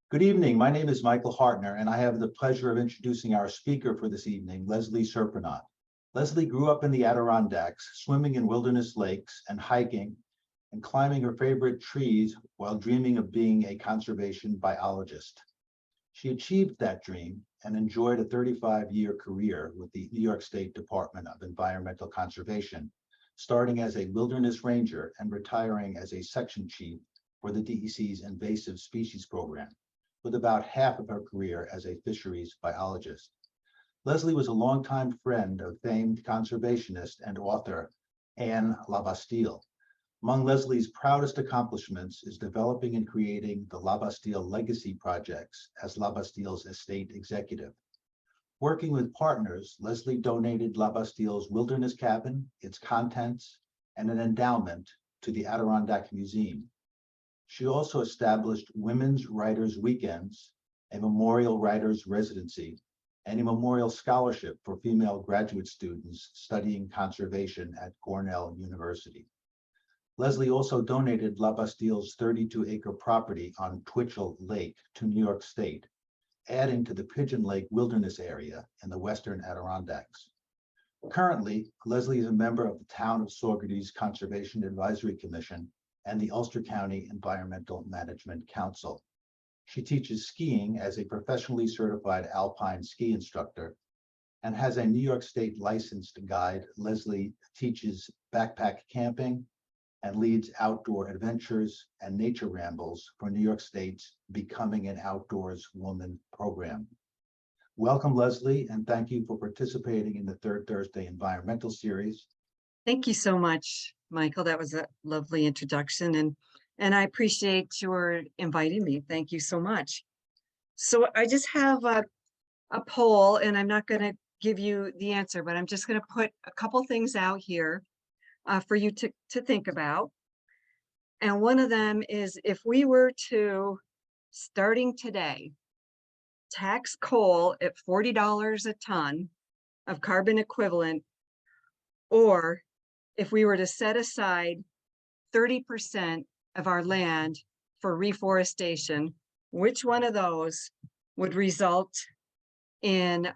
Good evening. My name is Michael Hartner, and I have the pleasure of introducing our speaker for this evening, Leslie Surprenant. Leslie grew up in the Adirondacks, swimming in wilderness lakes and hiking and climbing her favorite trees while dreaming of being a conservation biologist. She achieved that dream and enjoyed a 35-year career with the New York State Department of Environmental Conservation, starting as a wilderness ranger and retiring as a section chief for the DEC's invasive species program, with about half of her career as a fisheries biologist. Leslie was a longtime friend of famed conservationist and author Anne Labastille. Among Leslie's proudest accomplishments is developing and creating the Labastille Legacy Projects as Labastille's estate executive. Working with partners, Leslie donated Labastille's wilderness cabin, its contents, and an endowment to the Adirondack Museum. She also established Women's Writers' Weekends, a memorial writers' residency, and a memorial scholarship for female graduate students studying conservation at Cornell University. Leslie also donated Labastille's 32-acre property on Twitchell Lake to New York State, adding to the Pigeon Lake Wilderness area in the Western Adirondacks. Currently, Leslie is a member of the Town of Saugerties Conservation Advisory Commission and the Ulster County Environmental Management Council. She teaches skiing as a professionally certified alpine ski instructor and has a New York State licensed guide. Leslie teaches backpack camping and leads outdoor adventures and nature rambles for New York State's Becoming an Outdoors Woman program. Welcome, Leslie, and thank you for participating in the Third Thursday Environmental Series. Thank you so much, Michael. That was a lovely introduction, and I appreciate your inviting me. Thank you so much. So I just have a poll, and I'm not going to give you the answer, but I'm just going to put a couple things out here for you to think about. And one of them is, if we were to, starting today, tax coal at $40 a ton of carbon equivalent, or if we were to set aside 30% of our land for reforestation, which one of those would result in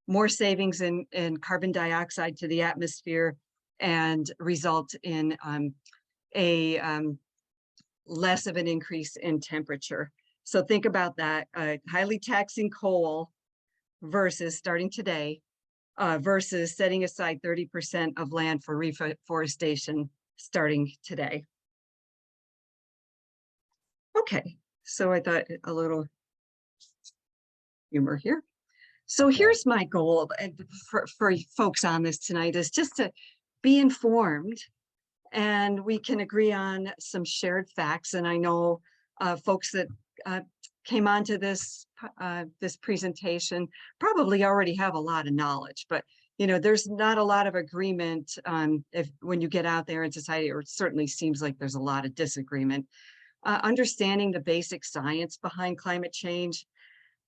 more savings in carbon dioxide to the atmosphere and result in less of an increase in temperature? So think about that, highly taxing coal versus, starting today, versus setting aside 30% of land for reforestation starting today. Okay, so I thought a little humor here. So here's my goal for folks on this tonight, is just to be informed, and we can agree on some shared facts. And I know folks that came onto this presentation probably already have a lot of knowledge, but there's not a lot of agreement when you get out there in society, or it certainly seems like there's a lot of disagreement. Understanding the basic science behind climate change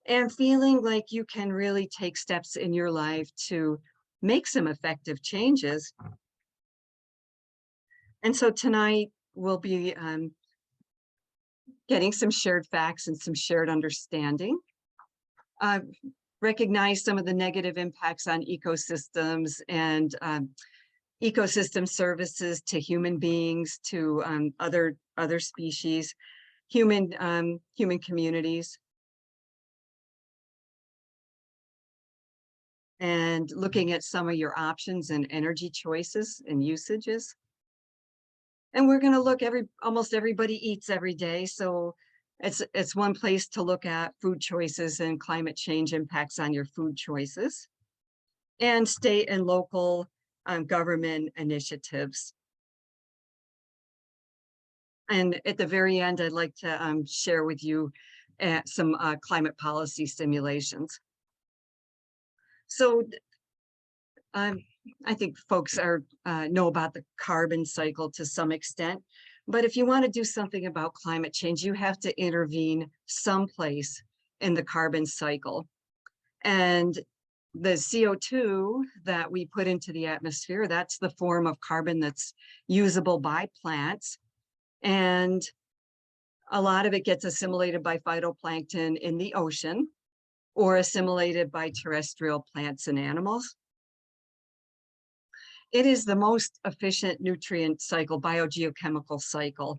and feeling like you can really take steps in your life to make some effective changes. And so tonight we'll be getting some shared facts and some shared understanding. Recognize some of the negative impacts on ecosystems and ecosystem services to human beings, to other species, human communities. And looking at some of your options and energy choices and usages. And we're going to look almost everybody eats every day. So it's one place to look at food choices and climate change impacts on your food choices, and state and local government initiatives. And at the very end, I'd like to share with you some climate policy simulations. So I think folks know about the carbon cycle to some extent, but if you want to do something about climate change, you have to intervene someplace in the carbon cycle. And the CO2 that we put into the atmosphere, that's the form of carbon that's usable by plants. And A lot of it gets assimilated by phytoplankton in the ocean or assimilated by terrestrial plants and animals. It is the most efficient nutrient cycle, biogeochemical cycle.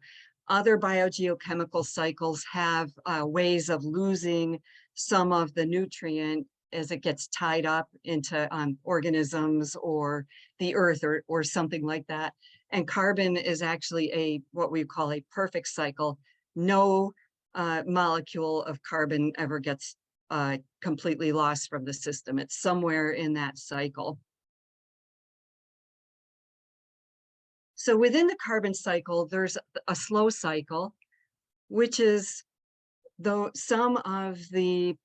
Other biogeochemical cycles have ways of losing some of the nutrient as it gets tied up into organisms or the earth or something like that. And carbon is actually what we call a perfect cycle. No molecule of carbon ever gets completely lost from the system. It's somewhere in that cycle. So within the carbon cycle, there's a slow cycle, which is though some of the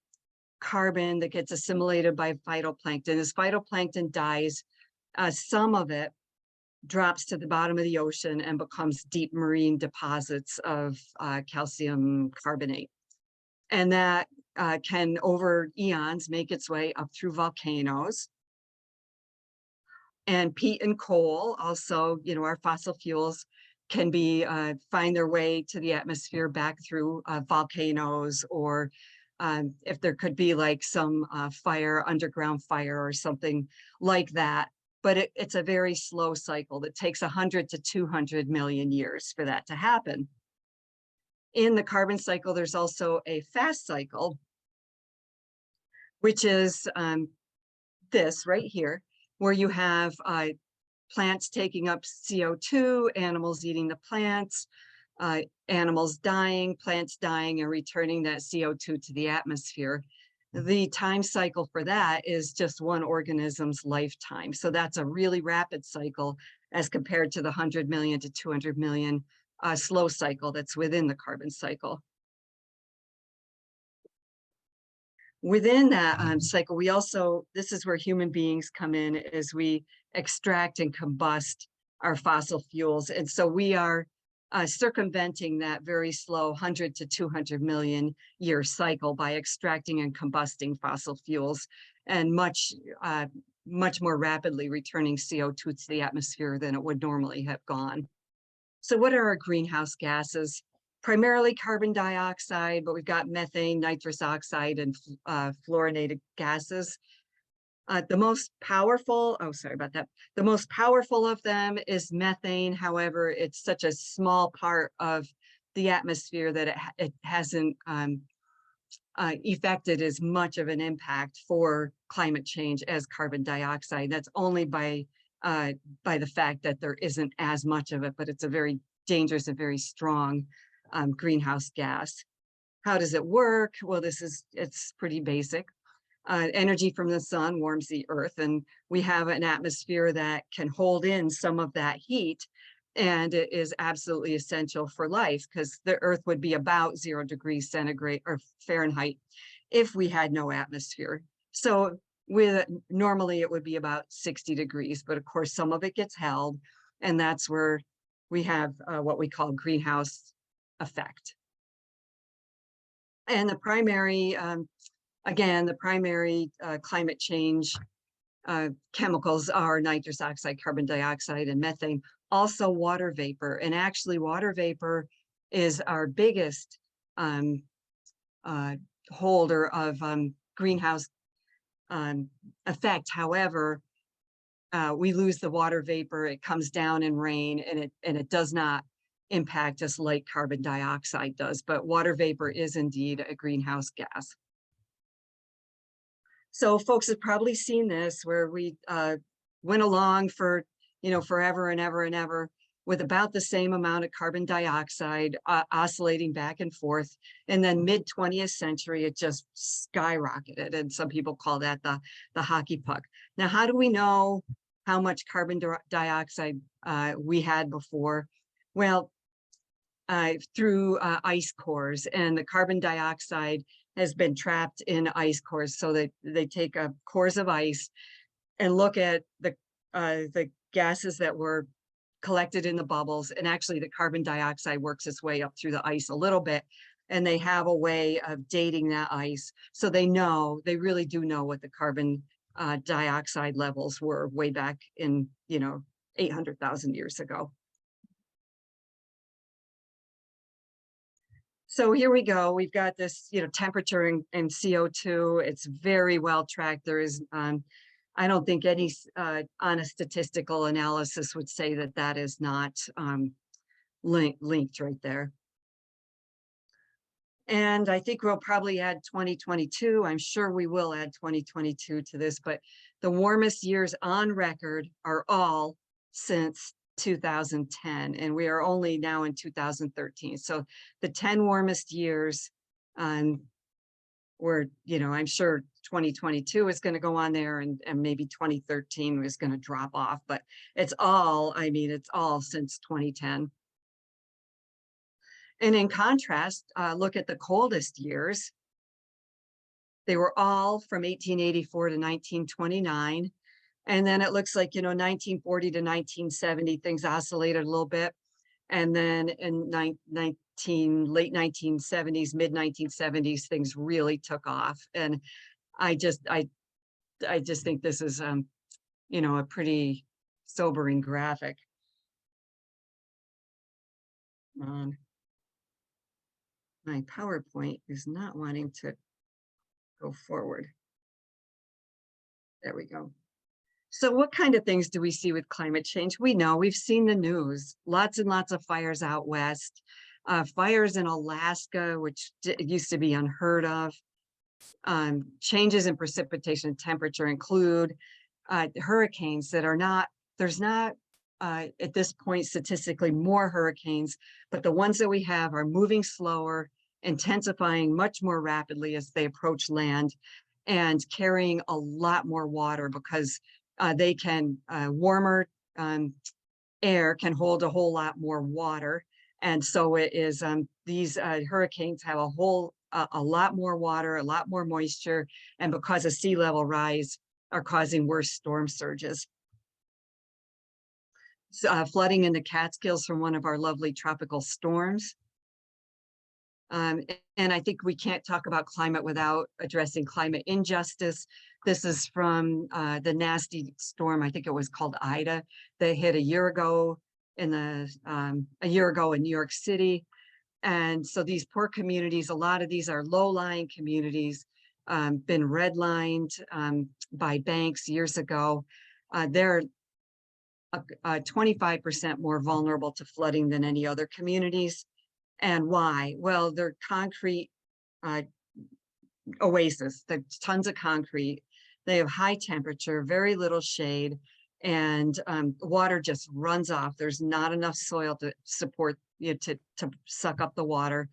carbon that gets assimilated by phytoplankton. As phytoplankton dies, some of it drops to the bottom of the ocean and becomes deep marine deposits of calcium carbonate. And that can, over eons, make its way up through volcanoes. And peat and coal, also, our fossil fuels can be find their way to the atmosphere back through volcanoes, or if there could be like some fire, underground fire or something like that. But it's a very slow cycle that takes 100 to 200 million years for that to happen. In the carbon cycle, there's also a fast cycle, which is this right here, where you have plants taking up CO2, animals eating the plants, animals dying, plants dying, and returning that CO2 to the atmosphere. The time cycle for that is just one organism's lifetime. So that's a really rapid cycle as compared to the 100 million to 200 million slow cycle that's within the carbon cycle. Within that cycle, we also, this is where human beings come in, as we extract and combust our fossil fuels. And so we are circumventing that very slow 100 to 200 million year cycle by extracting and combusting fossil fuels, and much more rapidly returning CO2 to the atmosphere than it would normally have gone. So what are our greenhouse gases? Primarily carbon dioxide, but we've got methane, nitrous oxide, and fluorinated gases. The most powerful, the most powerful of them is methane. However, it's such a small part of the atmosphere that it hasn't affected as much of an impact for climate change as carbon dioxide. That's only by the fact that there isn't as much of it, but it's a very dangerous and very strong greenhouse gas. How does it work? Well, it's pretty basic. Energy from the sun warms the earth, and we have an atmosphere that can hold in some of that heat, and it is absolutely essential for life, because the earth would be about 0 degrees centigrade or Fahrenheit if we had no atmosphere. So normally it would be about 60 degrees, but of course some of it gets held, and that's where we have what we call greenhouse effect. And the primary, again, the primary climate change chemicals are nitrous oxide, carbon dioxide, and methane. Also water vapor. And actually water vapor is our biggest holder of greenhouse effect. However, we lose the water vapor, it comes down in rain, and it does not impact us like carbon dioxide does, but water vapor is indeed a greenhouse gas. So folks have probably seen this, where we went along for forever and ever and ever with about the same amount of carbon dioxide oscillating back and forth, and then mid 20th century it just skyrocketed, and some people call that the hockey puck. Now, how do we know how much carbon dioxide we had before? Well, through ice cores, and the carbon dioxide has been trapped in ice cores. So they take cores of ice and look at the gases that were collected in the bubbles, and actually the carbon dioxide works its way up through the ice a little bit, and they have a way of dating that ice. So they really do know what the carbon dioxide levels were way back in 800,000 years ago. So here we go. We've got this, temperature and CO2. It's very well tracked. There is, I don't think any honest statistical analysis would say that that is not linked right there. And I think we'll probably add 2022. I'm sure we will add 2022 to this, but the warmest years on record are all since 2010, and we are only now in 2013. So the 10 warmest years, were, I'm sure 2022 is going to go on there, and maybe 2013 is going to drop off, but it's all, it's all since 2010. And in contrast, look at the coldest years. They were all from 1884 to 1929. And then it looks like, 1940 to 1970, things oscillated a little bit. And then in late 1970s, mid 1970s, things really took off. And I just think this is, a pretty sobering graphic. My PowerPoint is not wanting to go forward. There we go. So what kind of things do we see with climate change? We know, we've seen the news, lots and lots of fires out west, fires in Alaska, which used to be unheard of. Changes in precipitation and temperature include hurricanes that are not, there's not at this point statistically more hurricanes, but the ones that we have are moving slower, intensifying much more rapidly as they approach land, and carrying a lot more water because they can, warmer air can hold a whole lot more water. And so it is, these hurricanes have a lot more water, a lot more moisture, and because of sea level rise are causing worse storm surges. Flooding in the Catskills from one of our lovely tropical storms. And I think we can't talk about climate without addressing climate injustice. This is from the nasty storm, I think it was called Ida, that hit a year ago in New York City. And so these poor communities, a lot of these are low-lying communities, been redlined by banks years ago. They're 25% more vulnerable to flooding than any other communities. And why? Well, they're concrete oasis. There's tons of concrete. They have high temperature, very little shade, and water just runs off. There's not enough soil to support to suck up the water.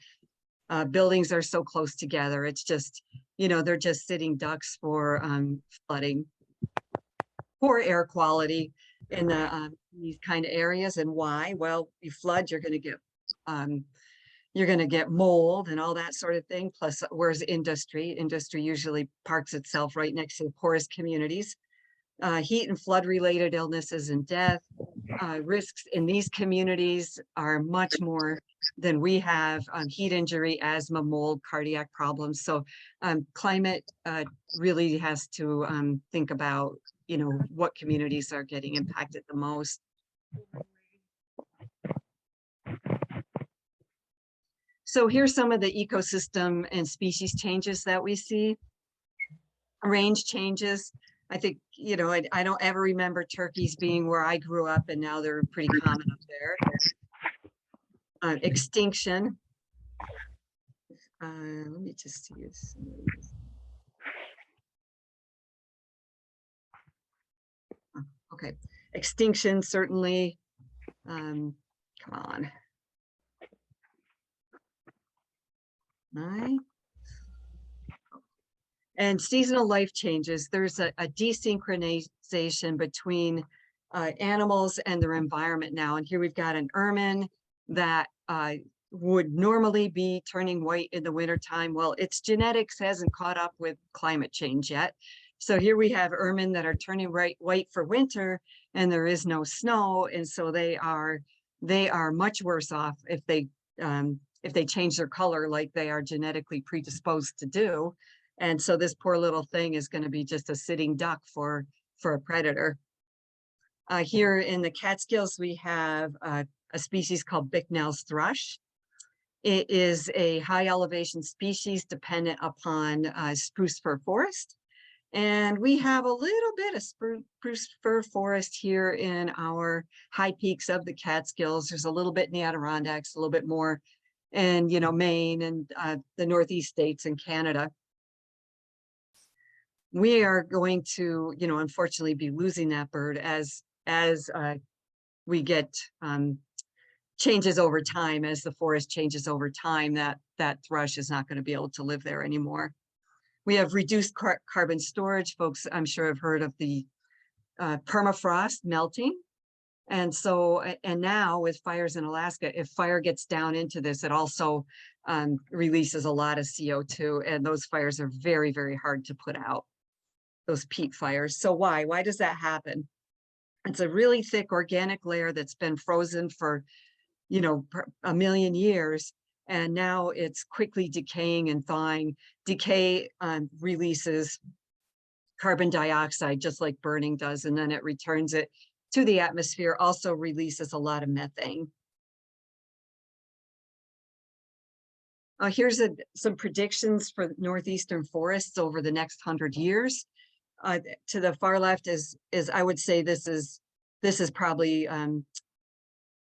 Buildings are so close together. It's just, they're just sitting ducks for flooding. Poor air quality in these kind of areas. And why? Well, you flood, you're going to get mold and all that sort of thing. Plus, where's industry? Industry usually parks itself right next to the poorest communities. Heat and flood related illnesses and death. Risks in these communities are much more than we have. Heat injury, asthma, mold, cardiac problems. So climate really has to think about, what communities are getting impacted the most. So here's some of the ecosystem and species changes that we see. Range changes. I think, I don't ever remember turkeys being where I grew up, and now they're pretty common up there. Extinction. Let me just use some of these. Okay, extinction certainly. Come on. And seasonal life changes. There's a desynchronization between animals and their environment now. And here we've got an ermine that would normally be turning white in the wintertime. Well, its genetics hasn't caught up with climate change yet. So here we have ermine that are turning white for winter, and there is no snow. And so they are much worse off if they change their color like they are genetically predisposed to do. And so this poor little thing is going to be just a sitting duck for a predator. Here in the Catskills, we have a species called Bicknell's thrush. It is a high elevation species dependent upon spruce fir forest. And we have a little bit of spruce fir forest here in our high peaks of the Catskills. There's a little bit in the Adirondacks, a little bit more in, Maine and the Northeast states and Canada. We are going to, unfortunately be losing that bird as we get changes over time. As the forest changes over time, that thrush is not going to be able to live there anymore. We have reduced carbon storage. Folks, I'm sure have heard of the permafrost melting. And so, and now with fires in Alaska, if fire gets down into this, it also releases a lot of CO2, and those fires are very, very hard to put out, those peat fires. So why does that happen? It's a really thick organic layer that's been frozen for, a million years. And now it's quickly decaying and thawing. Decay releases carbon dioxide, just like burning does, and then it returns it to the atmosphere, also releases a lot of methane. Here's some predictions for northeastern forests over the next 100 years. To the far left is I would say this is probably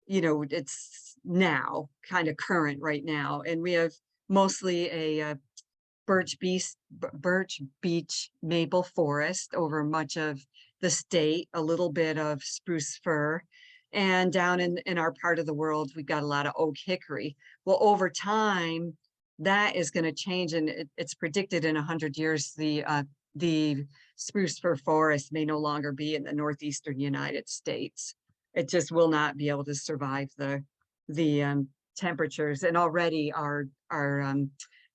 it's now kind of current right now, and we have mostly a birch beech maple forest over much of the state, a little bit of spruce fir, and down in our part of the world we've got a lot of oak hickory. Well, over time that is going to change, and it's predicted in 100 years the spruce fir forest may no longer be in the northeastern United States. It just will not be able to survive the temperatures, and already our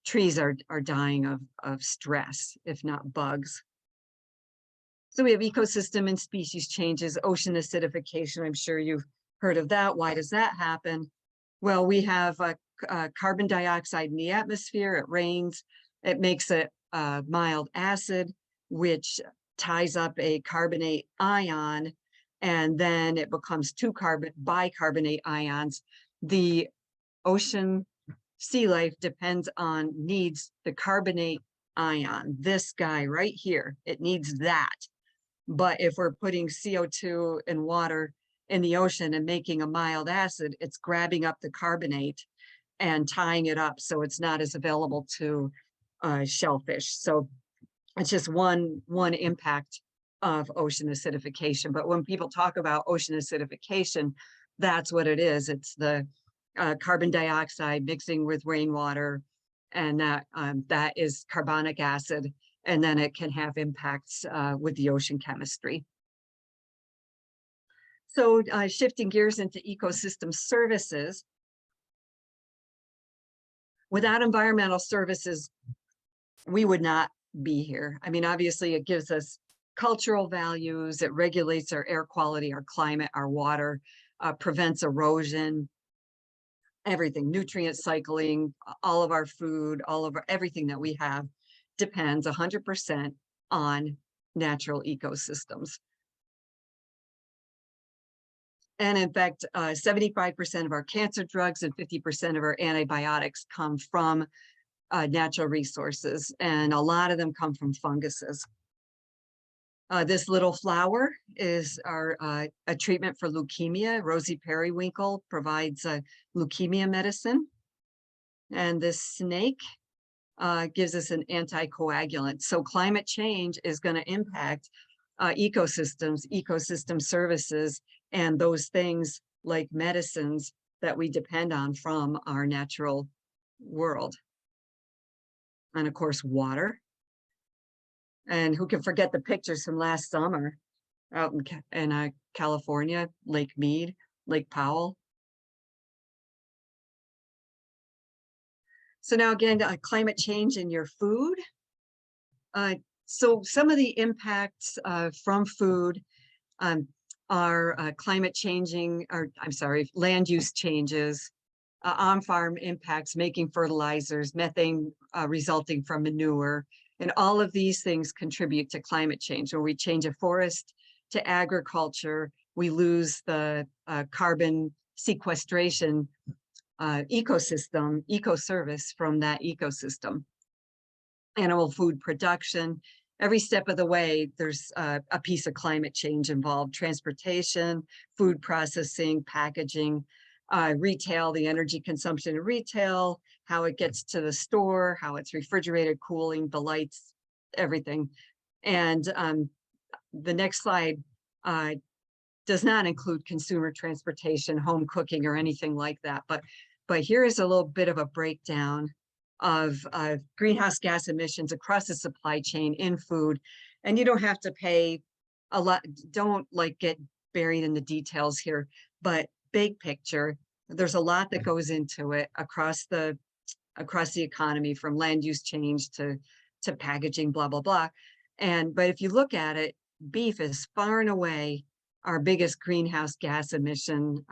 trees are dying of stress, if not bugs. So we have ecosystem and species changes, ocean acidification. I'm sure you've heard of that. Why does that happen? Well, we have carbon dioxide in the atmosphere. It rains. It makes it mild acid, which ties up a carbonate ion, and then it becomes two bicarbonate ions. The ocean sea life needs the carbonate ion, this guy right here. It needs that. But if we're putting CO2 and water in the ocean and making a mild acid, it's grabbing up the carbonate and tying it up, so it's not as available to shellfish. So it's just one impact of ocean acidification. But when people talk about ocean acidification, that's what it is. It's the carbon dioxide mixing with rainwater, and that is carbonic acid, and then it can have impacts with the ocean chemistry. So shifting gears into ecosystem services. Without environmental services, we would not be here. I mean, obviously it gives us cultural values, it regulates our air quality, our climate, our water, prevents erosion, everything, nutrient cycling, all of our food, everything that we have depends 100% on natural ecosystems. And in fact, 75% of our cancer drugs and 50% of our antibiotics come from natural resources, and a lot of them come from funguses. This little flower is a treatment for leukemia. Rosy periwinkle provides leukemia medicine. And this snake gives us an anticoagulant. So climate change is going to impact ecosystems, ecosystem services, and those things like medicines that we depend on from our natural world. And of course, water. And who can forget the pictures from last summer out in California, Lake Mead, Lake Powell. So now again, climate change in your food. So some of the impacts from food are climate changing, or I'm sorry, land use changes, on-farm impacts, making fertilizers, methane resulting from manure, and all of these things contribute to climate change. When we change a forest to agriculture, we lose the carbon sequestration ecosystem, eco-service from that ecosystem. Animal food production, every step of the way, there's a piece of climate change involved: transportation, food processing, packaging, retail, the energy consumption in retail, how it gets to the store, how it's refrigerated, cooling, the lights, everything. And the next slide does not include consumer transportation, home cooking, or anything like that. But here is a little bit of a breakdown of greenhouse gas emissions across the supply chain in food. And you don't have to pay a lot, don't like get buried in the details here, but big picture, there's a lot that goes into it across the economy, from land use change to packaging, blah, blah, blah. But if you look at it, beef is far and away our biggest greenhouse gas emission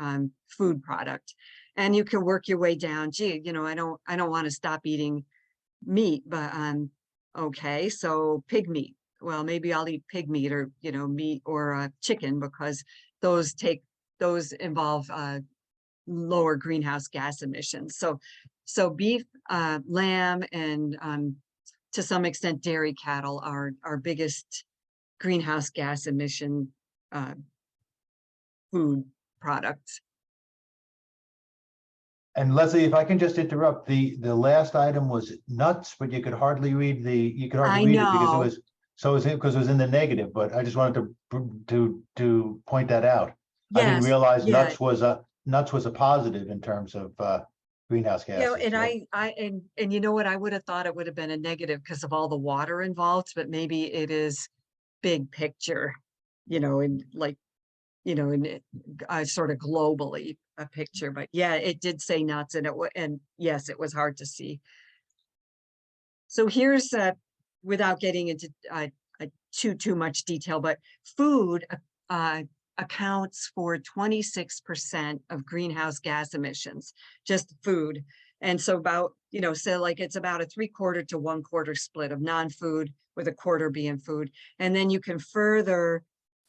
food product. And you can work your way down. Gee, you know, I don't want to stop eating meat, but okay, so pig meat. Well, maybe I'll eat pig meat, or, you know, meat or chicken, because those involve lower greenhouse gas emissions. So beef, lamb, and to some extent dairy cattle are our biggest greenhouse gas emission food products. And Leslie, if I can just interrupt, the last item was nuts, but you could hardly read it because it was, because it was in the negative, but I just wanted to point that out. Yes, I didn't realize yeah. nuts was a positive in terms of greenhouse gases. You know, and you know what, I would have thought it would have been a negative because of all the water involved, but maybe it is big picture, you know, in like, you know, in sort of globally a picture. But yeah, it did say nuts, and yes, it was hard to see. So here's without getting into too much detail, but food accounts for 26% of greenhouse gas emissions, just food. And so about, you know, so like it's about a 3/4 to 1/4 split of non-food, with a quarter being food. And then you can further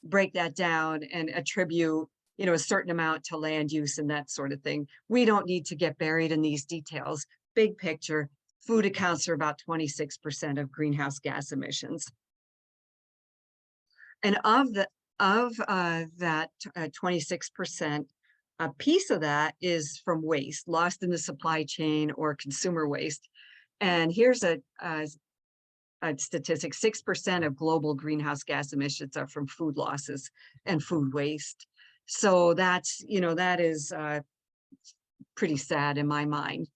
break that down and attribute, you know, a certain amount to land use and that sort of thing. We don't need to get buried in these details. Big picture, food accounts for about 26% of greenhouse gas emissions. And of that 26%, a piece of that is from waste, lost in the supply chain or consumer waste. And here's a statistic: 6% of global greenhouse gas emissions are from food losses and food waste. So that's, you know, that is pretty sad in my mind.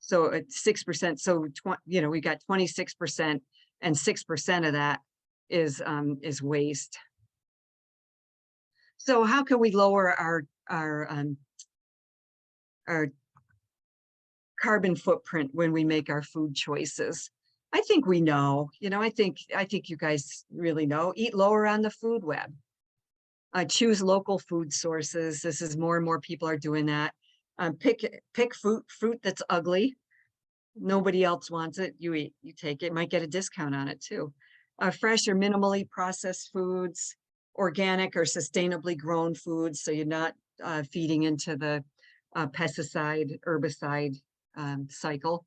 So at 6%, so you know, we got 26%, and 6% of that is waste. So how can we lower our carbon footprint when we make our food choices? I think we know, you know, I think you guys really know. Eat lower on the food web. Choose local food sources. This is more and more people are doing that. Pick fruit that's ugly. Nobody else wants it. You take it. Might get a discount on it too. Fresh or minimally processed foods, organic or sustainably grown foods, so you're not feeding into the pesticide, herbicide cycle.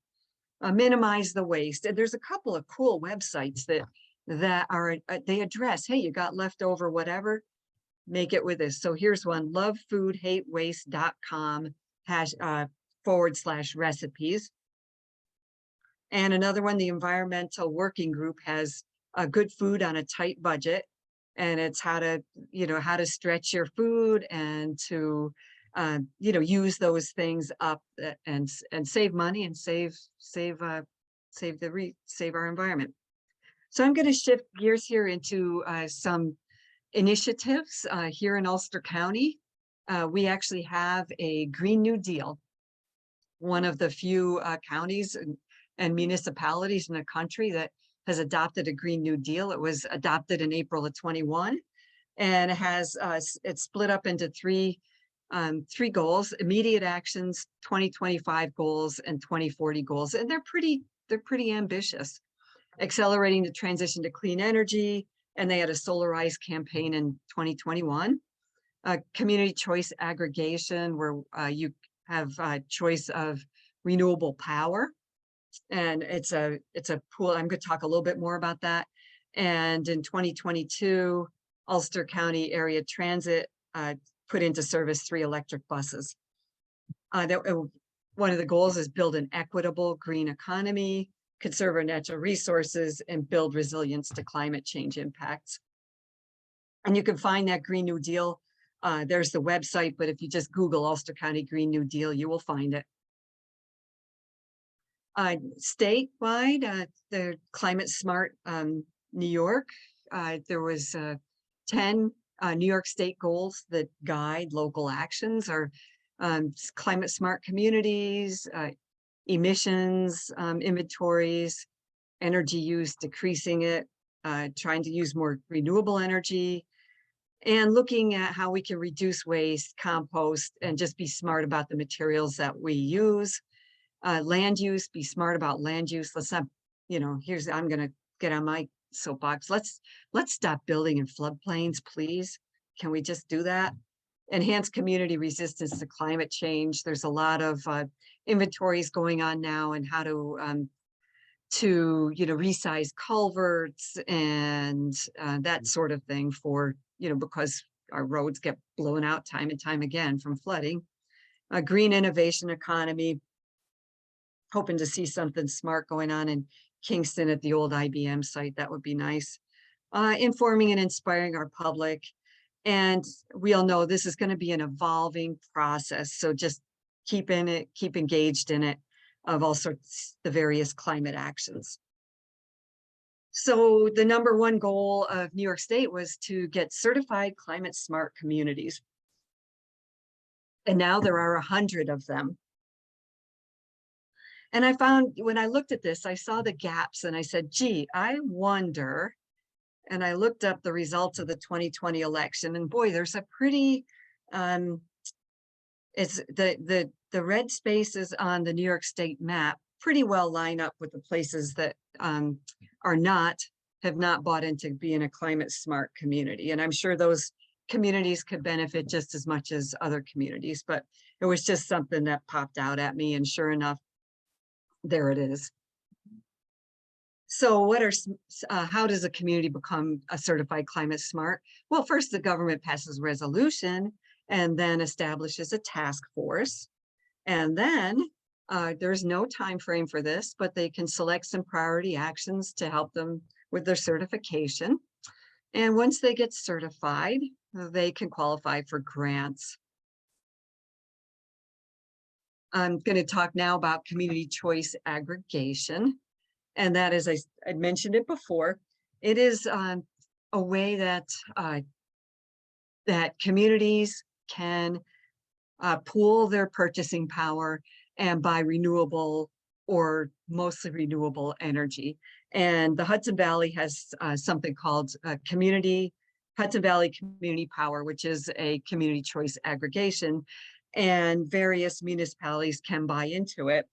Minimize the waste. And there's a couple of cool websites that are they address, hey, you got leftover whatever, make it with this. So here's one: lovefoodhatewaste.com /recipes. And another one, the Environmental Working Group has good food on a tight budget, and it's how to stretch your food and to use those things up and save money and save our environment. So I'm going to shift gears here into some initiatives here in Ulster County. We actually have a Green New Deal, one of the few counties and municipalities in the country that has adopted a Green New Deal. It was adopted in April of 21, and it has it's split up into three goals: immediate actions, 2025 goals, and 2040 goals. And they're pretty ambitious. Accelerating the transition to clean energy, and they had a Solarize campaign in 2021. Community choice aggregation, where you have a choice of renewable power. And it's a pool. I'm going to talk a little bit more about that. And in 2022, Ulster County Area Transit put into service 3 electric buses. One of the goals is build an equitable green economy, conserve our natural resources, and build resilience to climate change impacts. And you can find that Green New Deal. There's the website, but if you just Google Ulster County Green New Deal, you will find it. Statewide, the Climate Smart New York, there was 10 New York State goals that guide local actions, or climate smart communities, emissions inventories, energy use, decreasing it, trying to use more renewable energy, and looking at how we can reduce waste, compost, and just be smart about the materials that we use. Land use, be smart about land use. Let's not, I'm going to get on my soapbox. Let's stop building in floodplains, please. Can we just do that? Enhance community resistance to climate change. There's a lot of inventories going on now, and how to resize culverts and that sort of thing for, because our roads get blown out time and time again from flooding. A green innovation economy, hoping to see something smart going on in Kingston at the old IBM site. That would be nice. Informing and inspiring our public. And we all know this is going to be an evolving process. So just keep engaged in it, of all sorts, the various climate actions. So the #1 goal of New York State was to get certified climate smart communities. And now there are 100 of them. And I found, when I looked at this, I saw the gaps, and I said, gee, I wonder. And I looked up the results of the 2020 election, and boy, there's a pretty, it's the red spaces on the New York State map pretty well line up with the places that have not bought into being a climate smart community. And I'm sure those communities could benefit just as much as other communities, but it was just something that popped out at me, and sure enough, there it is. So how does a community become a certified climate smart? Well, first the government passes a resolution and then establishes a task force. And then there's no time frame for this, but they can select some priority actions to help them with their certification. And once they get certified, they can qualify for grants. I'm going to talk now about community choice aggregation. And that is, I mentioned it before, it is a way that communities can pool their purchasing power and buy renewable or mostly renewable energy. And the Hudson Valley has something called Hudson Valley Community Power, which is a community choice aggregation, and various municipalities can buy into it.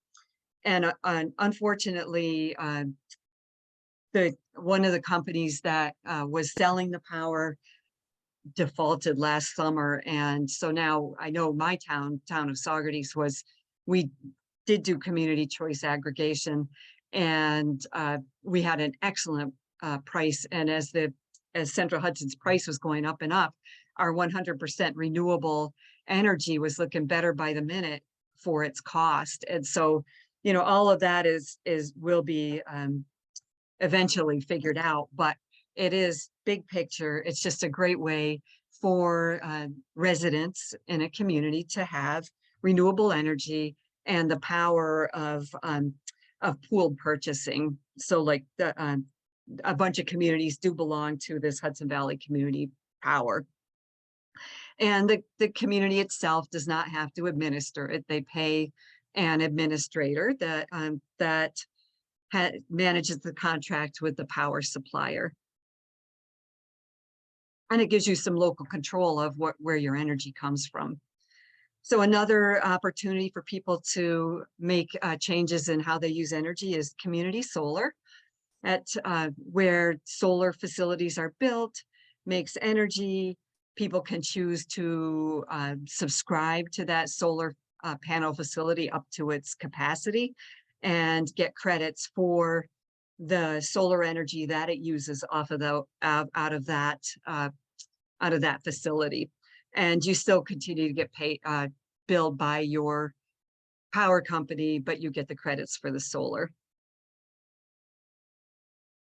And unfortunately, one of the companies that was selling the power defaulted last summer. And so now I know my town of Saugerties, we did do community choice aggregation, and we had an excellent price. And as Central Hudson's price was going up and up, our 100% renewable energy was looking better by the minute for its cost. And so, all of that will be eventually figured out, but it is big picture. It's just a great way for residents in a community to have renewable energy and the power of pooled purchasing. So like a bunch of communities do belong to this Hudson Valley Community Power. And the community itself does not have to administer it. They pay an administrator that manages the contract with the power supplier. And it gives you some local control of where your energy comes from. So another opportunity for people to make changes in how they use energy is community solar, where solar facilities are built, makes energy. People can choose to subscribe to that solar panel facility up to its capacity and get credits for the solar energy that it uses off of the out of that facility. And you still continue to get paid billed by your power company, but you get the credits for the solar.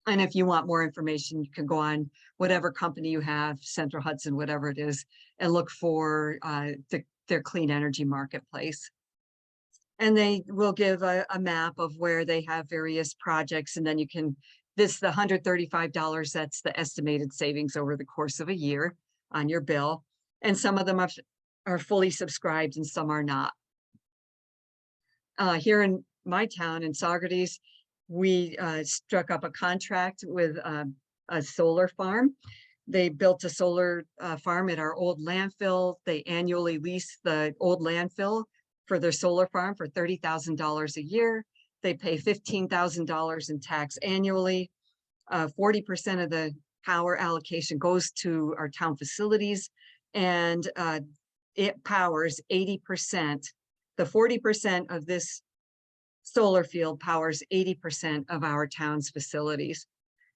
And if you want more information, you can go on whatever company you have, Central Hudson, whatever it is, and look for their clean energy marketplace. And they will give a map of where they have various projects. And then you can, the $135, that's the estimated savings over the course of a year on your bill. And some of them are fully subscribed and some are not. Here in my town in Saugerties, we struck up a contract with a solar farm. They built a solar farm at our old landfill. They annually lease the old landfill for their solar farm for $30,000 a year. They pay $15,000 in tax annually. 40% of the power allocation goes to our town facilities, and it powers 80%. The 40% of this solar field powers 80% of our town's facilities.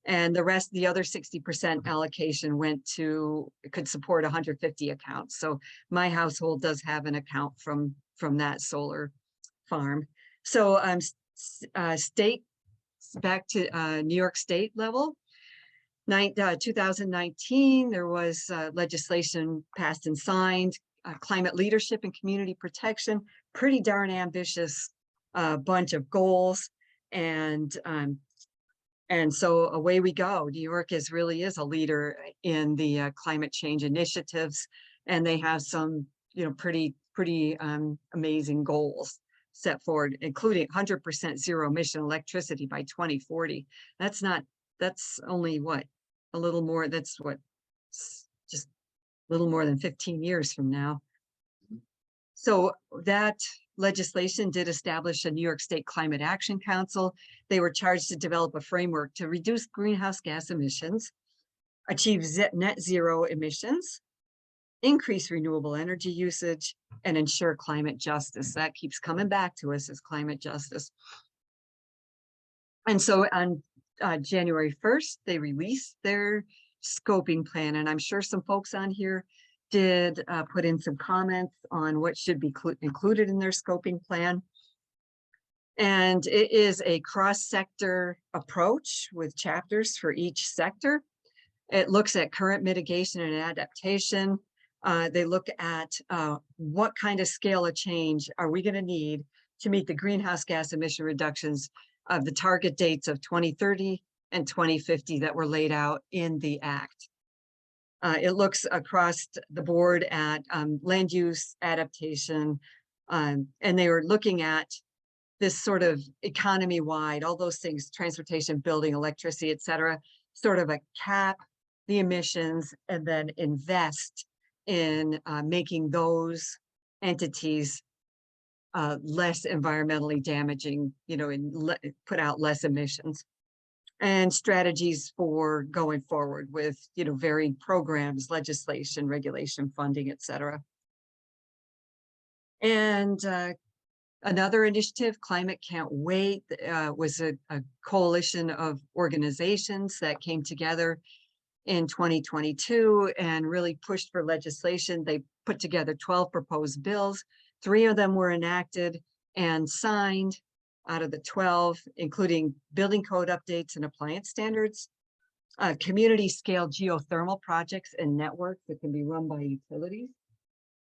And the rest, the other 60% allocation went to, could support 150 accounts. So my household does have an account from that solar farm. So state, back to New York State level, 2019, there was legislation passed and signed, climate leadership and community protection, pretty darn ambitious bunch of goals. And so away we go. New York really is a leader in the climate change initiatives, and they have some, pretty amazing goals set forward, including 100% zero emission electricity by 2040. That's only what, a little more, just a little more than 15 years from now. So that legislation did establish a New York State Climate Action Council. They were charged to develop a framework to reduce greenhouse gas emissions, achieve net zero emissions, increase renewable energy usage, and ensure climate justice. That keeps coming back to us as climate justice. And so on January 1st, they released their scoping plan. And I'm sure some folks on here did put in some comments on what should be included in their scoping plan. And it is a cross-sector approach with chapters for each sector. It looks at current mitigation and adaptation. They look at what kind of scale of change are we going to need to meet the greenhouse gas emission reductions of the target dates of 2030 and 2050 that were laid out in the Act. It looks across the board at land use adaptation, and they were looking at this sort of economy-wide, all those things, transportation, building, electricity, et cetera, sort of a cap the emissions and then invest in making those entities less environmentally damaging, and put out less emissions. And strategies for going forward with, varied programs, legislation, regulation, funding, et cetera. And another initiative, Climate Can't Wait, was a coalition of organizations that came together in 2022 and really pushed for legislation. They put together 12 proposed bills. 3 of them were enacted and signed out of the 12, including building code updates and appliance standards, community scale geothermal projects and networks that can be run by utilities.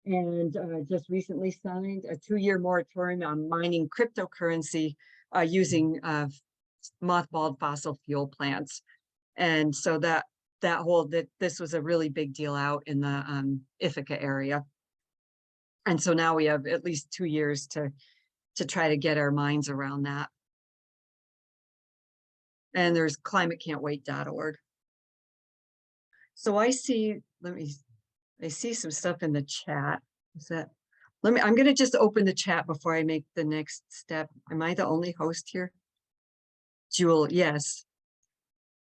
And just recently signed a 2-year moratorium on mining cryptocurrency using mothballed fossil fuel plants. And so this was a really big deal out in the Ithaca area. And so now we have at least 2 years to try to get our minds around that. And there's climatecan'twait.org. So I see some stuff in the chat. I'm going to just open the chat before I make the next step. Am I the only host here? Jewel, yes.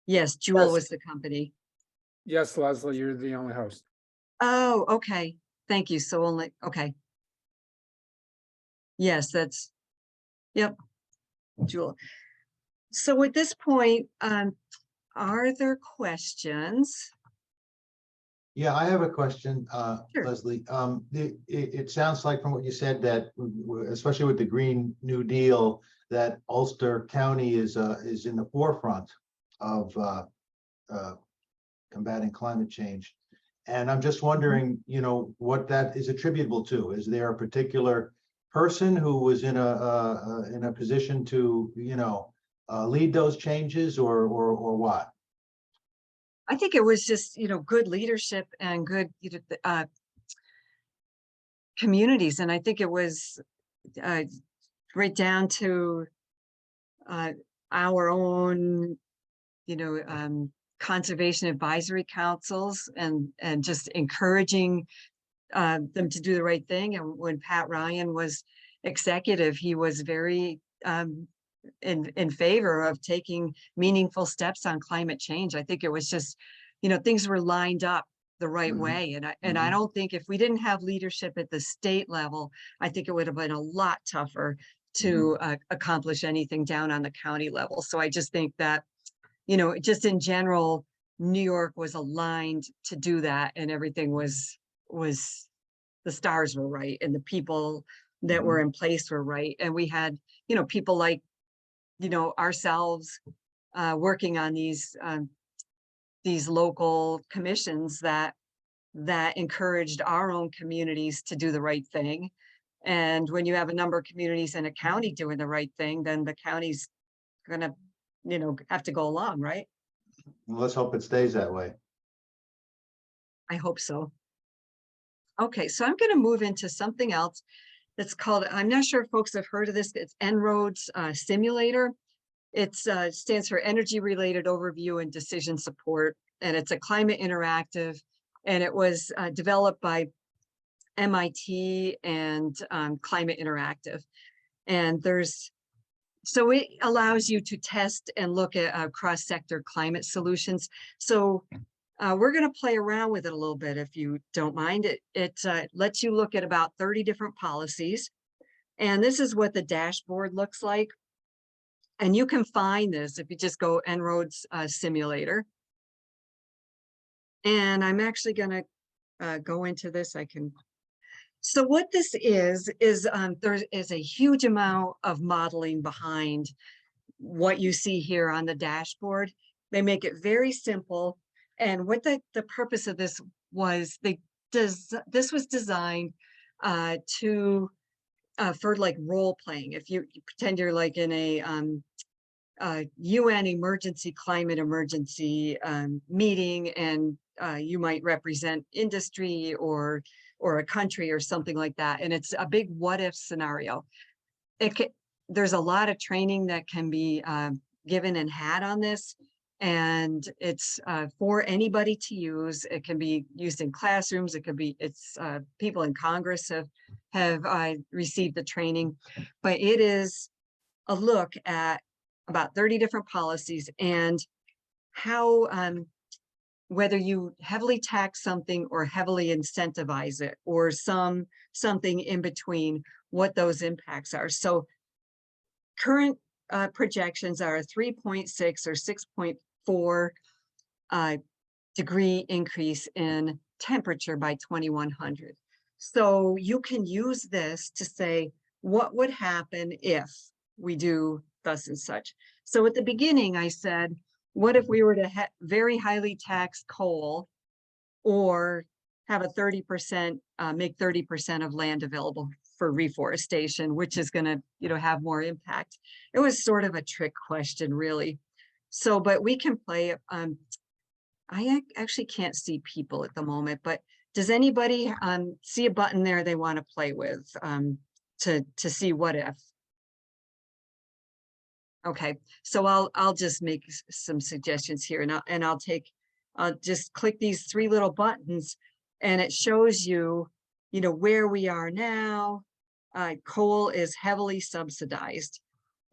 Yes, Jewel was the company. Yes, Leslie, you're the only host. Oh, okay. Thank you. So okay. Yes, that's, yep, Jewel. So at this point, are there questions? Yeah, I have a question, Sure. Leslie. It sounds like from what you said that, especially with the Green New Deal, that Ulster County is in the forefront of combating climate change. And I'm just wondering, what that is attributable to. Is there a particular person who was in a position to, lead those changes, or what? I think it was just, good leadership and good, communities. And I think it was right down to our own, conservation advisory councils and just encouraging them to do the right thing. And when Pat Ryan was executive, he was very in favor of taking meaningful steps on climate change. I think it was just, things were lined up the right way. And I don't think if we didn't have leadership at the state level, I think it would have been a lot tougher to accomplish anything down on the county level. So I just think that, just in general, New York was aligned to do that, and everything was the stars were right, and the people that were in place were right. And we had, people like, ourselves working on these local commissions that encouraged our own communities to do the right thing. And when you have a number of communities in a county doing the right thing, then the county's gonna, have to go along, right? Let's hope it stays that way. I hope so. Okay, so I'm gonna move into something else that's called, I'm not sure if folks have heard of this, it's En-ROADS Simulator. It stands for Energy Related Overview and Decision Support, and it's a climate interactive, and it was developed by MIT and Climate Interactive. And so it allows you to test and look at cross-sector climate solutions. So we're going to play around with it a little bit, if you don't mind. It lets you look at about 30 different policies. And this is what the dashboard looks like. And you can find this if you just go En-ROADS Simulator. And I'm actually going to go into this. So what this is there is a huge amount of modeling behind what you see here on the dashboard. They make it very simple. And what the purpose of this was, this was designed for like role playing. If you pretend you're like in a UN climate emergency meeting, and you might represent industry or a country or something like that. And it's a big what if scenario. There's a lot of training that can be given and had on this. And it's for anybody to use. It can be used in classrooms. It's people in Congress have received the training, but it is a look at about 30 different policies and how whether you heavily tax something or heavily incentivize it, or something in between, what those impacts are. So current projections are a 3.6 or 6.4 degree increase in temperature by 2100. So you can use this to say, what would happen if we do thus and such? So at the beginning, I said, what if we were to very highly tax coal, or have a 30%, make 30% of land available for reforestation, which is going to, have more impact? It was sort of a trick question, really. So, but we can play it. I actually can't see people at the moment, but does anybody see a button there they want to play with to see what if? Okay, so I'll just make some suggestions here, and I'll just click these 3 little buttons, and it shows you, where we are now. Coal is heavily subsidized.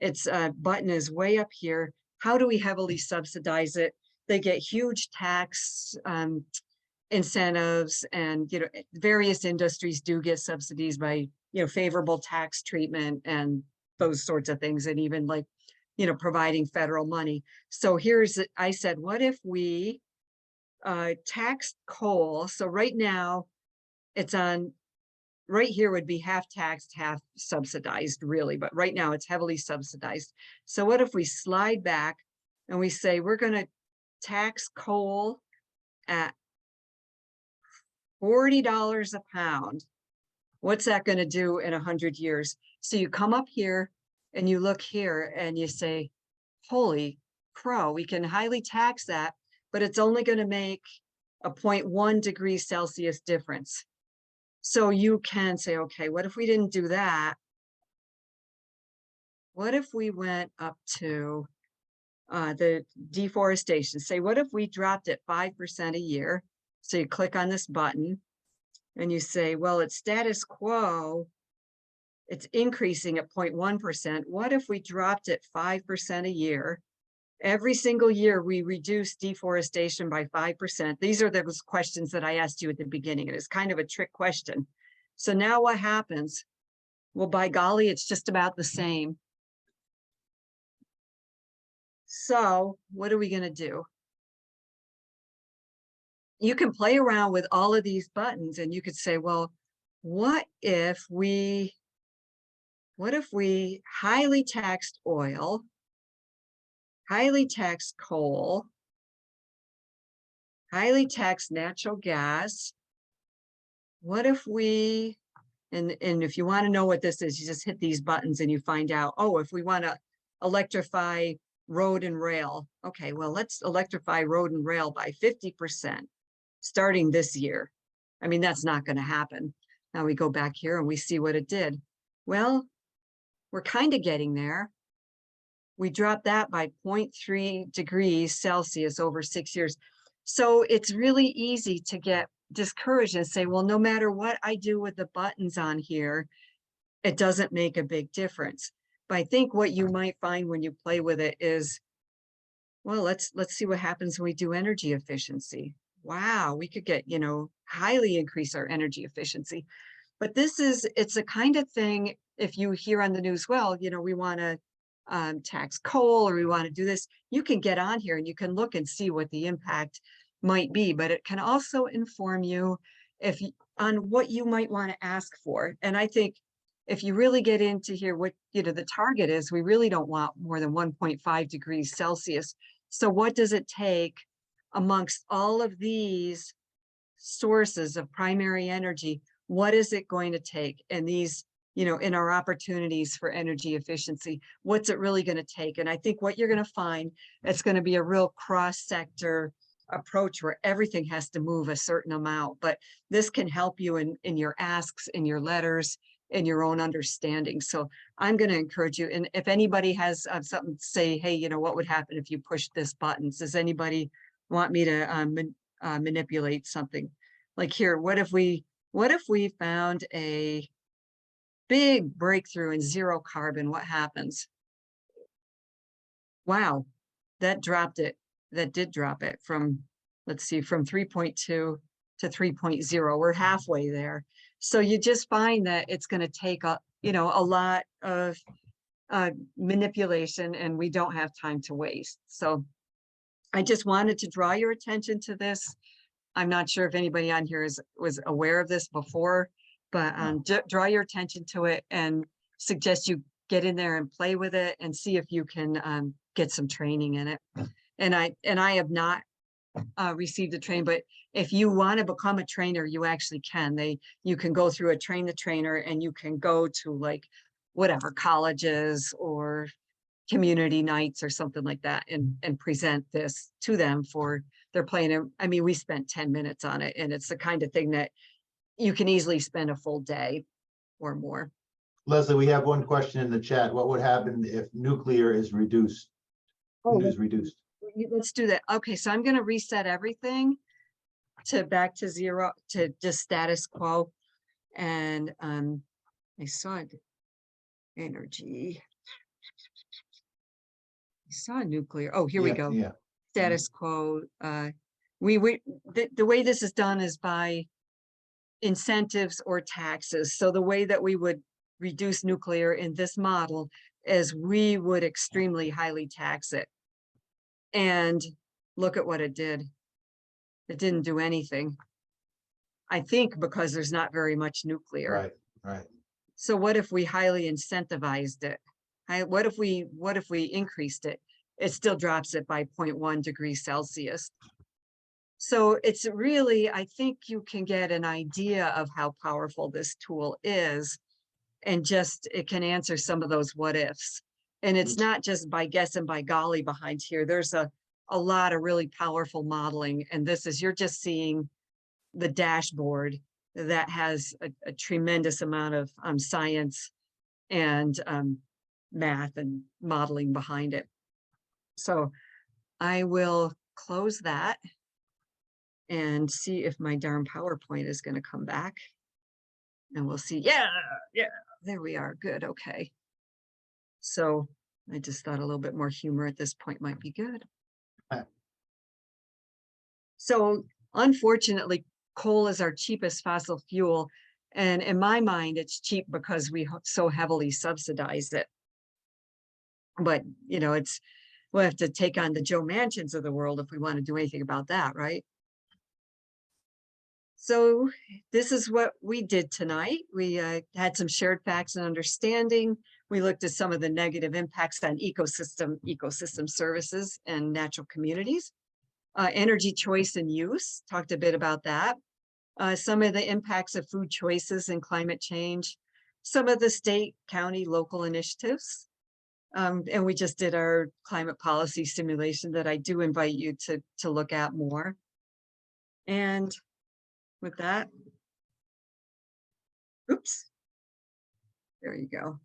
Its button is way up here. How do we heavily subsidize it? They get huge tax incentives, and various industries do get subsidies by favorable tax treatment and those sorts of things, and even like, providing federal money. So I said, what if we taxed coal? So right now it's on, right here would be half taxed, half subsidized really, but right now it's heavily subsidized. So what if we slide back and we say, we're going to tax coal at $40 a pound? What's that going to do in 100 years? So you come up here and you look here and you say, holy crow, we can highly tax that, but it's only going to make a 0.1 degrees Celsius difference. So you can say, okay, what if we didn't do that? What if we went up to the deforestation? Say, what if we dropped it 5% a year? So you click on this button and you say, well, it's status quo. It's increasing at 0.1%. What if we dropped it 5% a year? Every single year we reduce deforestation by 5%. These are those questions that I asked you at the beginning. It is kind of a trick question. So now what happens? Well, by golly, it's just about the same. So what are we going to do? You can play around with all of these buttons and you could say, well, what if we highly taxed oil, highly taxed coal, highly taxed natural gas? What if we, and if you want to know what this is, you just hit these buttons and you find out, oh, if we want to electrify road and rail. Okay, well, let's electrify road and rail by 50% starting this year. I mean, that's not going to happen. Now we go back here and we see what it did. Well, we're kind of getting there. We dropped that by 0.3 degrees Celsius over 6 years. So it's really easy to get discouraged and say, well, no matter what I do with the buttons on here, it doesn't make a big difference. But I think what you might find when you play with it is, well, let's see what happens when we do energy efficiency. Wow, we could get, highly increase our energy efficiency. But it's a kind of thing, if you hear on the news, well, we want to tax coal or we want to do this, you can get on here and you can look and see what the impact might be, but it can also inform you on what you might want to ask for. And I think if you really get into here, what the target is, we really don't want more than 1.5 degrees Celsius. So what does it take amongst all of these sources of primary energy? What is it going to take? And these, in our opportunities for energy efficiency, what's it really going to take? And I think what you're going to find, it's going to be a real cross-sector approach where everything has to move a certain amount, but this can help you in your asks, in your letters, in your own understanding. So I'm going to encourage you. And if anybody has something to say, hey, what would happen if you push this button? Does anybody want me to manipulate something? Like here, what if we found a big breakthrough in zero carbon? What happens? Wow, that did drop it from, let's see, from 3.2 to 3.0. We're halfway there. So you just find that it's going to take a lot of manipulation, and we don't have time to waste. So I just wanted to draw your attention to this. I'm not sure if anybody on here was aware of this before, but draw your attention to it and suggest you get in there and play with it and see if you can get some training in it. And I have not received a training, but if you want to become a trainer, you actually can. You can go through a train the trainer, and you can go to like whatever colleges or community nights or something like that and present this to them for their playing. I mean, we spent 10 minutes on it, and it's the kind of thing that you can easily spend a full day or more. Leslie, we have one question in the chat. What would happen if nuclear is reduced? Is reduced. Let's do that. Okay, so I'm going to reset everything back to zero, to just status quo. And I saw energy. I saw nuclear. Oh, here we go. Yeah. Status quo. The way this is done is by incentives or taxes. So the way that we would reduce nuclear in this model is we would extremely highly tax it. And look at what it did. It didn't do anything. I think because there's not very much nuclear. Right, right. So what if we highly incentivized it? What if we increased it? It still drops it by 0.1 degrees Celsius. So it's really, I think you can get an idea of how powerful this tool is, and just it can answer some of those what ifs. And it's not just by guess and by golly behind here. There's a lot of really powerful modeling. And this is, you're just seeing the dashboard that has a tremendous amount of science and math and modeling behind it. So I will close that and see if my darn PowerPoint is going to come back. And we'll see. Yeah, there we are. Good. Okay. So I just thought a little bit more humor at this point might be good. So unfortunately, coal is our cheapest fossil fuel. And in my mind, it's cheap because we so heavily subsidize it. But, you know, we'll have to take on the Joe Manchins of the world if we want to do anything about that, right? So this is what we did tonight. We had some shared facts and understanding. We looked at some of the negative impacts on ecosystem services and natural communities. Energy choice and use, talked a bit about that. Some of the impacts of food choices and climate change, some of the state, county, local initiatives. And we just did our climate policy simulation that I do invite you to look at more. And with that, oops, there you go.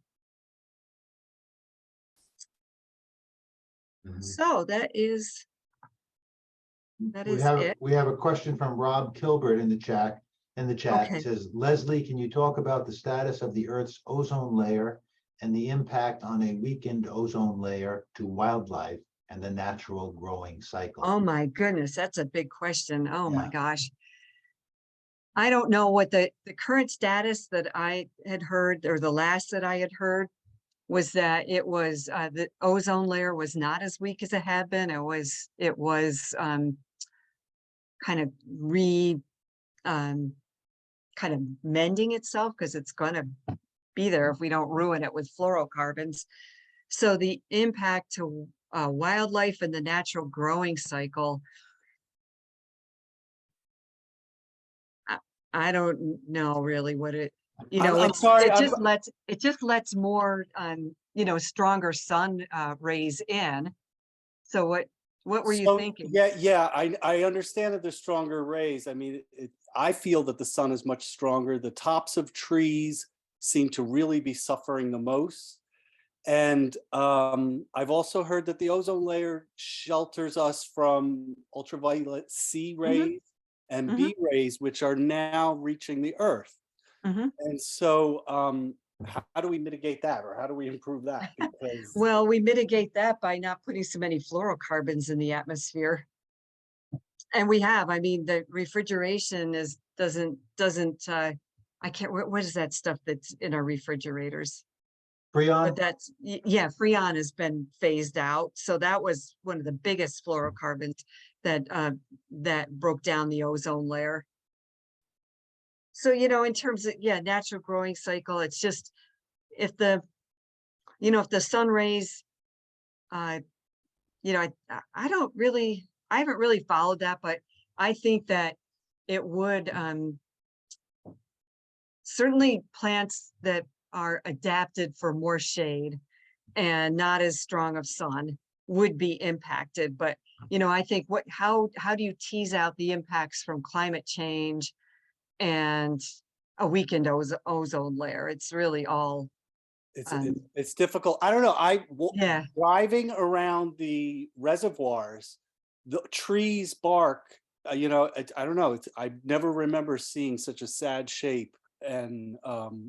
So that is it. We have a question from Rob Kilbert in the chat. Okay. It says, Leslie, can you talk about the status of the Earth's ozone layer and the impact on a weakened ozone layer to wildlife and the natural growing cycle? Oh my goodness, that's a big question. Oh my Yeah. gosh. I don't know what the current status that I had heard, or the last that I had heard, was that it was the ozone layer was not as weak as it had been. It was kind of kind of mending itself, because it's going to be there if we don't ruin it with fluorocarbons. So the impact to wildlife and the natural growing cycle, I don't know really what it, you know, I'm sorry, it just lets more you know, stronger sun rays in. So what were you thinking? Yeah, I understand that there's stronger rays. I mean, I feel that the sun is much stronger. The tops of trees seem to really be suffering the most. And I've also heard that the ozone layer shelters us from ultraviolet C rays and B rays, which are now reaching the Earth. And so how do we mitigate that, or how do we improve that? Because well, we mitigate that by not putting so many fluorocarbons in the atmosphere. And we have, I mean, the refrigeration doesn't I can't, what is that stuff that's in our refrigerators? Freon? But that's, yeah, Freon has been phased out. So that was one of the biggest fluorocarbons that broke down the ozone layer. So, you know, in terms of, yeah, natural growing cycle, it's just, if the sun rays, you know, I haven't really followed that, but I think that it would, certainly plants that are adapted for more shade and not as strong of sun would be impacted. But, you know, I think how do you tease out the impacts from climate change and a weakened ozone layer? It's really all it's difficult. I don't know. Driving around the reservoirs, the trees bark. You know, I don't know. I never remember seeing such a sad shape, and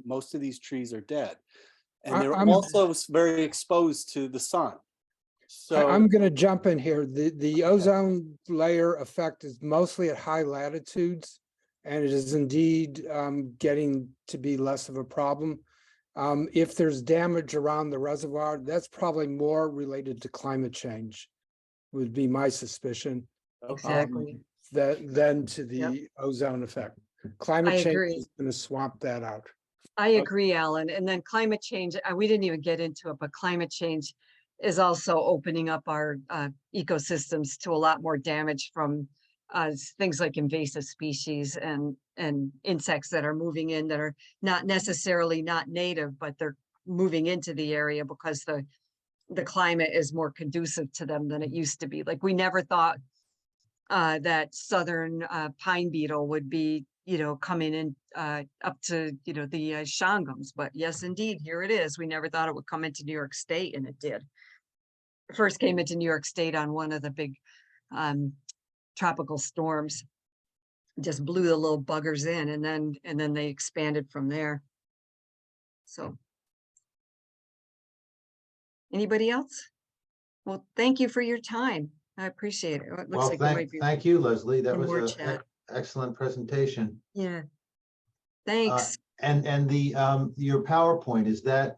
most of these trees are dead, and they're also very exposed to the sun. So I'm going to jump in here. The ozone layer effect is mostly at high latitudes, and it is indeed getting to be less of a problem. If there's damage around the reservoir, that's probably more related to climate change, would be my suspicion, Exactly. than to Yep. the ozone effect. I Climate change agree. is going to swamp that out. I agree, Alan. And then climate change, we didn't even get into it, but climate change is also opening up our ecosystems to a lot more damage from things like invasive species and insects that are moving in that are not necessarily not native, but they're moving into the area because the climate is more conducive to them than it used to be. Like we never thought that southern pine beetle would be, coming in up to, the Shangums. But yes, indeed, here it is. We never thought it would come into New York State, and it did. It first came into New York State on one of the big tropical storms. Just blew the little buggers in, and then they expanded from there. So, anybody else? Well, thank you for your time. I appreciate it. It looks Well, like there might be thank you, Leslie. That one more was chat. an excellent presentation. Yeah. Thanks. And the your PowerPoint, is that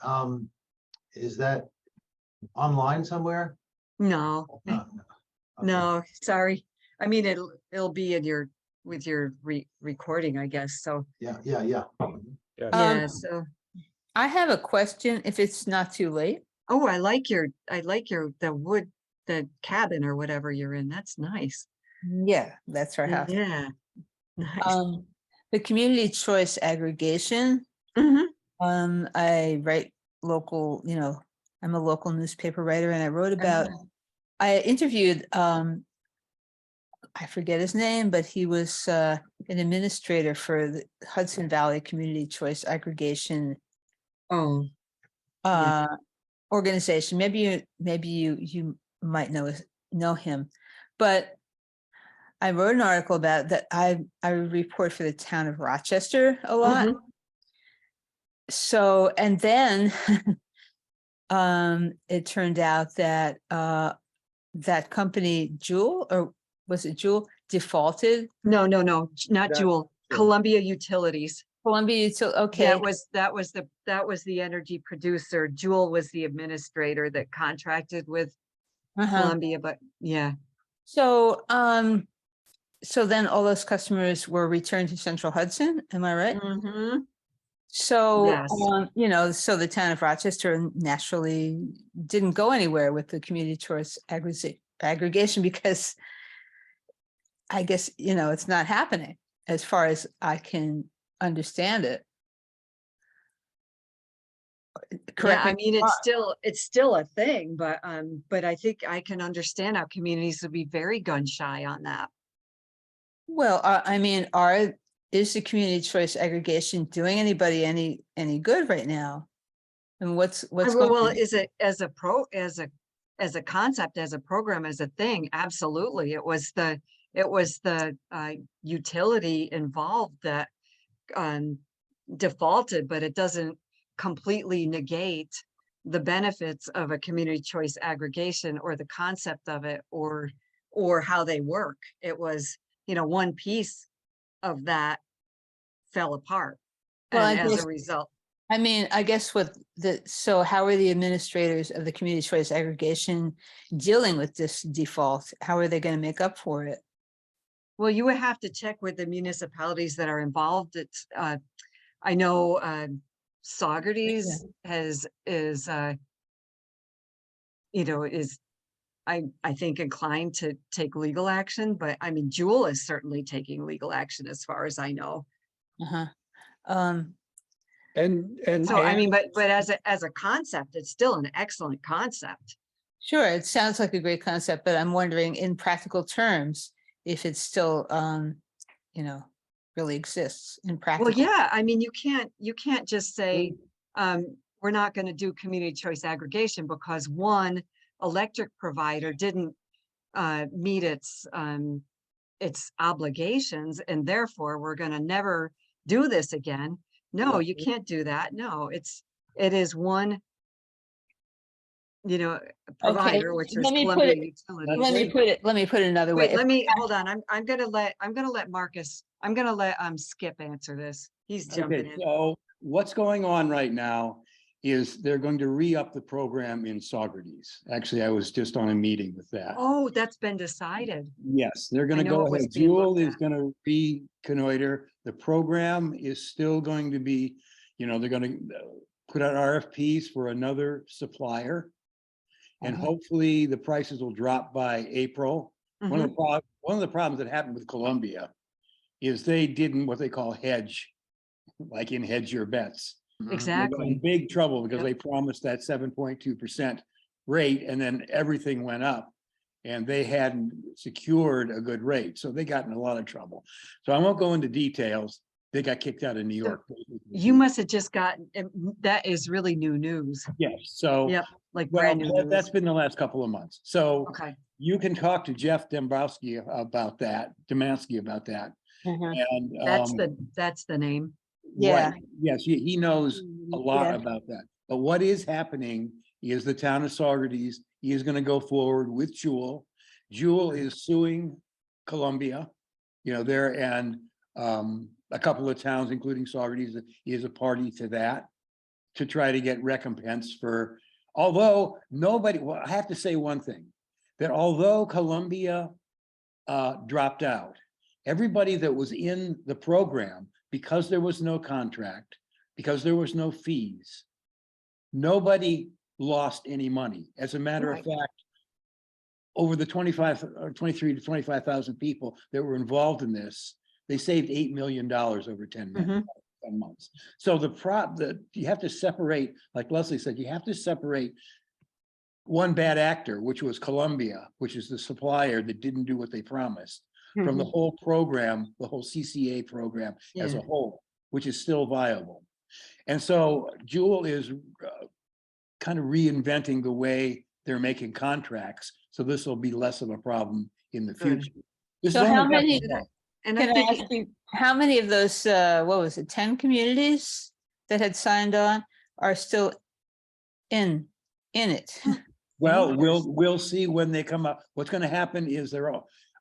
online somewhere? No, No. Okay. no, sorry. I mean, it'll be in with your recording, I guess. So Yeah. yeah. So I have a question if it's not too late. oh, I like the wood, the cabin or whatever you're in. That's nice. Yeah, that's our house. Yeah. Nice. The community choice aggregation. Mhm. I write local, I'm a local newspaper writer, and I wrote about, I interviewed, I forget his name, but he was an administrator for the Hudson Valley Community Choice Aggregation Oh, yeah. organization. Maybe you might know him, but I wrote an article about that. I report for the town of Rochester a lot. Mhm. So, and then it turned out that that company Jewel, or was it Jewel, defaulted. No, not That- Jewel. Columbia Utilities. Columbia Util, okay. That was the energy producer. Jewel was the administrator that contracted with Columbia, but yeah. So, so then all those customers were returned to Central Hudson, am I right? Mhm. So, Yes. so the town of Rochester naturally didn't go anywhere with the community choice aggregation because I guess, it's not happening as far as I can understand it. Correct. Yeah, I mean, it's still a thing, but I think I can understand how communities would be very gun shy on that. Well, I mean, is the community choice aggregation doing anybody any good right now? And what's going Well, on? is it as a concept, as a program, as a thing? Absolutely. It was the utility involved that defaulted, but it doesn't completely negate the benefits of a community choice aggregation or the concept of it or how they work. It was, one piece of that fell apart. Well, And I as guess- a result, I mean, I guess so how are the administrators of the community choice aggregation dealing with this default? How are they going to make up for it? well, you would have to check with the municipalities that are involved. It's, I know, Saugerties is I think inclined to take legal action, but I mean, Jewel is certainly taking legal action as far as I know. Uh-huh. And So, I mean, but as a concept, it's still an excellent concept. Sure, it sounds like a great concept, but I'm wondering in practical terms, if it still, really exists in practical. Well, yeah, I mean, you can't just say, we're not going to do community choice aggregation because one electric provider didn't meet its obligations, and therefore we're going to never do this again. No, you can't do that. No, it is one you know, provider, which is let me put Columbia it- Utilities. let me put it another way. Wait, let me, hold on. I'm gonna let Marcus, I'm gonna let Skip answer this. He's jumping Okay, in. so what's going on right now is they're going to re-up the program in Saugerties. Actually, I was just on a meeting with that. Oh, that's been decided. Yes, they're gonna know go it was ahead. being Jewel looked is at. gonna reconnoiter. The program is still going to be, they're gonna put out RFPs for another supplier. And Okay. hopefully the prices will drop by April. One of the problems that happened with Columbia is they didn't what they call hedge, like in hedge your bets. They got in Exactly. big trouble because Yep. they promised that 7.2% rate and then everything went up. And they hadn't secured a good rate, so they got in a lot of trouble. So I won't go into details. They got kicked out of New York. You must have just gotten, that is really new news. Yes, so. Yep, like Well, brand new that's news. been the last couple of months. So Okay. you can talk to Jeff Dombrowski about that, Demansky about that. And That's the name. Yeah. right, yes, he knows a lot Yeah. about that. But what is happening is the town of Saugerties is going to go forward with Jewel. Jewel is suing Columbia, there and a couple of towns, including Saugerties, is a party to that to try to get recompense for. Although I have to say one thing, that although Columbia dropped out, everybody that was in the program, because there was no contract, because there was no fees, nobody lost any money. As a matter of fact, over the 23 to 25,000 people that were involved in this, they saved $8 million over 10 months. So you have to separate, like Leslie said, you have to separate one bad actor, which was Columbia, which is the supplier that didn't do what they promised, from the whole program, the whole CCA program as a whole, which is still viable. And so Jewel is kind of reinventing the way they're making contracts. So this will be less of a problem in the Good. future. This So is how only many, And can I I think, ask you, how many of those, what was it, 10 communities that had signed on are still in it? Well, we'll see when they come up. What's going to happen is they're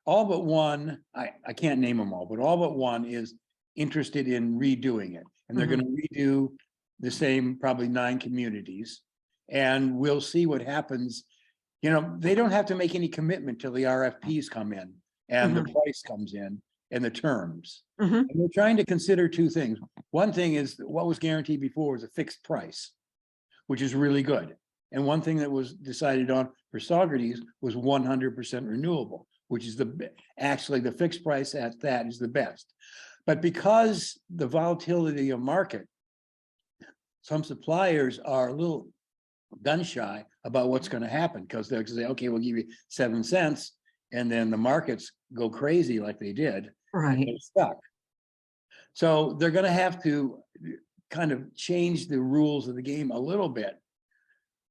all but one, I can't name them all, but all but one is interested in redoing it. And they're going to redo the same, probably 9 communities. And we'll see what happens. They don't have to make any commitment till the RFPs come in and the price comes in and the terms. And they're trying to consider 2 things. One thing is what was guaranteed before was a fixed price, which is really good. And one thing that was decided on for Saugerties was 100% renewable, which is actually the fixed price at that is the best. But because the volatility of market, some suppliers are a little gun shy about what's going to happen, because they'll say, okay, we'll give you 7 cents. And then the markets go crazy like they did. right. And they're stuck. So they're going to have to kind of change the rules of the game a little bit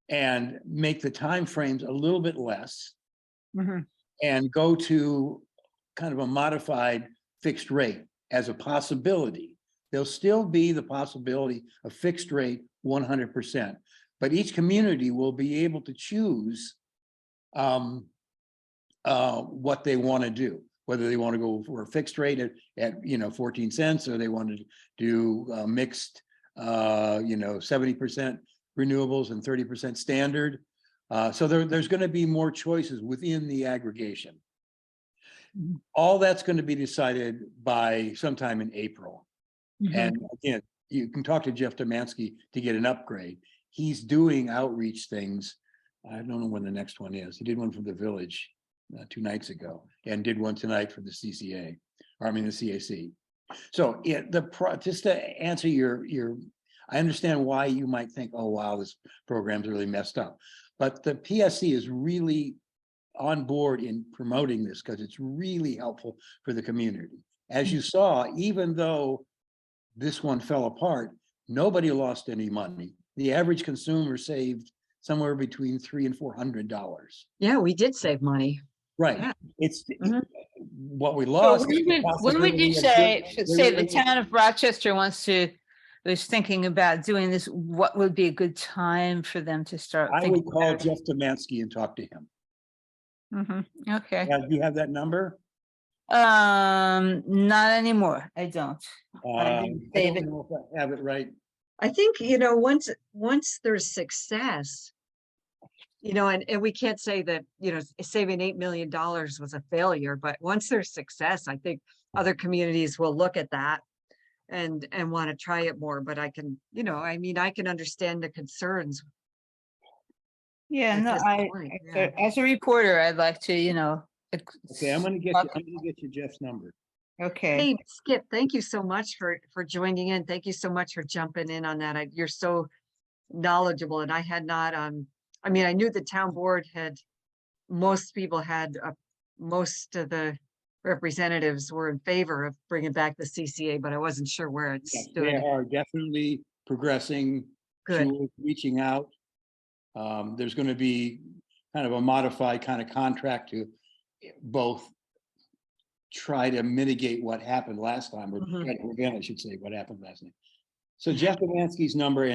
and make the timeframes a little bit less and go to kind of a modified fixed rate as a possibility. There'll still be the possibility of fixed rate 100%, but each community will be able to choose what they want to do, whether they want to go for a fixed rate at 14 cents, or they want to do mixed 70% renewables and 30% standard. So there's going to be more choices within the aggregation. All that's going to be decided by sometime in April. And again, you can talk to Jeff Demansky to get an upgrade. He's doing outreach things. I don't know when the next one is. He did one for the village 2 nights ago and did one tonight for the CCA, or I mean the CAC. So just to answer your, I understand why you might think, oh, wow, this program's really messed up. But the PSC is really on board in promoting this because it's really helpful for the community. As you saw, even though this one fell apart, nobody lost any money. The average consumer saved somewhere between $300 and $400. Yeah, we did save money. Right. Yeah. It's what we So lost. when would you say the town of Rochester wants to, was thinking about doing this, what would be a good time for them to start I thinking would call about it? Jeff Demansky and talk to him. Okay. Do you have that number? Not anymore. I don't. I didn't I save don't it. know if I have it right. I think, once there's success, and we can't say that, saving $8 million was a failure, but once there's success, I think other communities will look at that and want to try it more. But I can, I can understand the concerns. Yeah, At no, this point, yeah. as a reporter, I'd like to, Okay, I'm gonna get you Jeff's number. Okay. Hey, Skip, thank you so much for joining in. Thank you so much for jumping in on that. You're so knowledgeable, and I had not, I knew the town board most of the representatives were in favor of bringing back the CCA, but I wasn't sure where it Yes, stood. they are definitely progressing. Good. Julie's reaching out. There's gonna be kind of a modified kind of contract to both try to mitigate what happened last time, or Mhm. try to prevent, I should say, what happened last time. So Jeff Demansky's number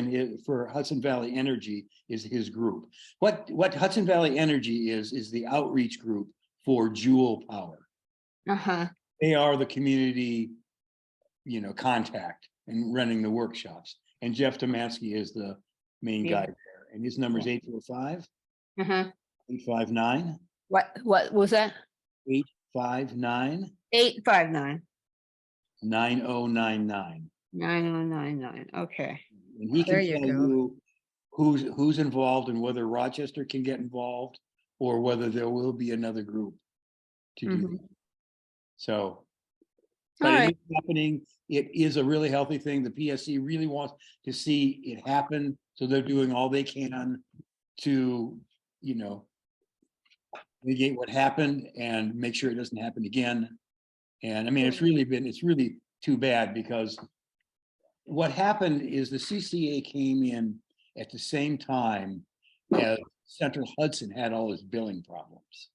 for Hudson Valley Energy is his group. What Hudson Valley Energy is the outreach group for Jewel Power. They are the community, contact and running the workshops. And Jeff Demansky is the main guy there. And his number is 845 859 What was that? 859 859 9099. 9099. Okay. And he There can you tell go. you who's involved and whether Rochester can get involved or whether there will be another group to do that. So, but All it right. is happening. It is a really healthy thing. The PSC really wants to see it happen. So they're doing all they can to, mitigate what happened and make sure it doesn't happen again. And it's really too bad because what happened is the CCA came in at the same time as Central Hudson had all its billing problems.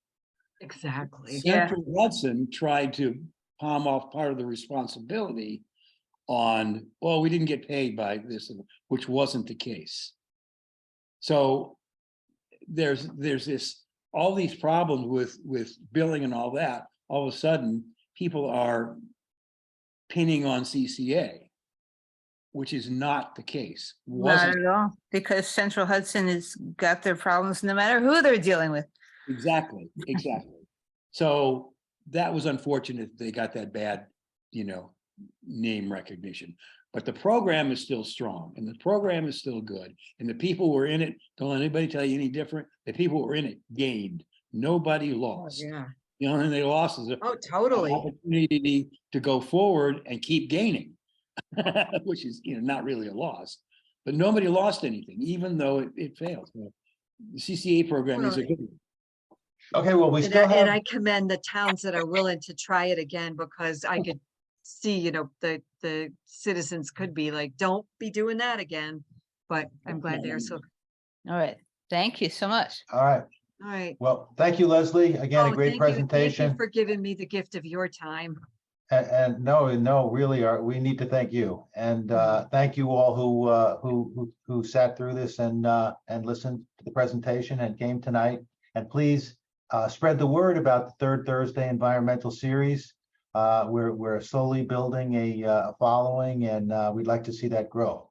Exactly. Yeah. Central Hudson tried to palm off part of the responsibility on, well, we didn't get paid by this, which wasn't the case. So there's this, all these problems with billing and all that. All of a sudden, people are pinning on CCA, which is not the case. Not Wasn't at all, because Central Hudson has got their problems no matter who they're dealing with. exactly. So that was unfortunate. They got that bad, name recognition. But the program is still strong and the program is still good. And the people who were in it, don't let anybody tell you any different. The people who were in it gained. Nobody Oh, lost. yeah. And they lost is Oh, an totally. opportunity to go forward and keep gaining, which is, not really a loss. But nobody lost anything, even though it failed. So the CCA program is a good one. Okay, well, we And still I, and have, I commend the towns that are willing to try it again, because I could see, the citizens could be like, don't be doing that again. But I'm glad they're so, All right. Thank you so much. all right. all right. Well, thank you, Leslie. Again, Oh, a great thank you. Thank you presentation. for giving me the gift of your time. And no, really, we need to thank you. And thank you all who sat through this and listened to the presentation and came tonight. And please spread the word about the Third Thursday Environmental Series. We're slowly building a following, and we'd like to see that grow.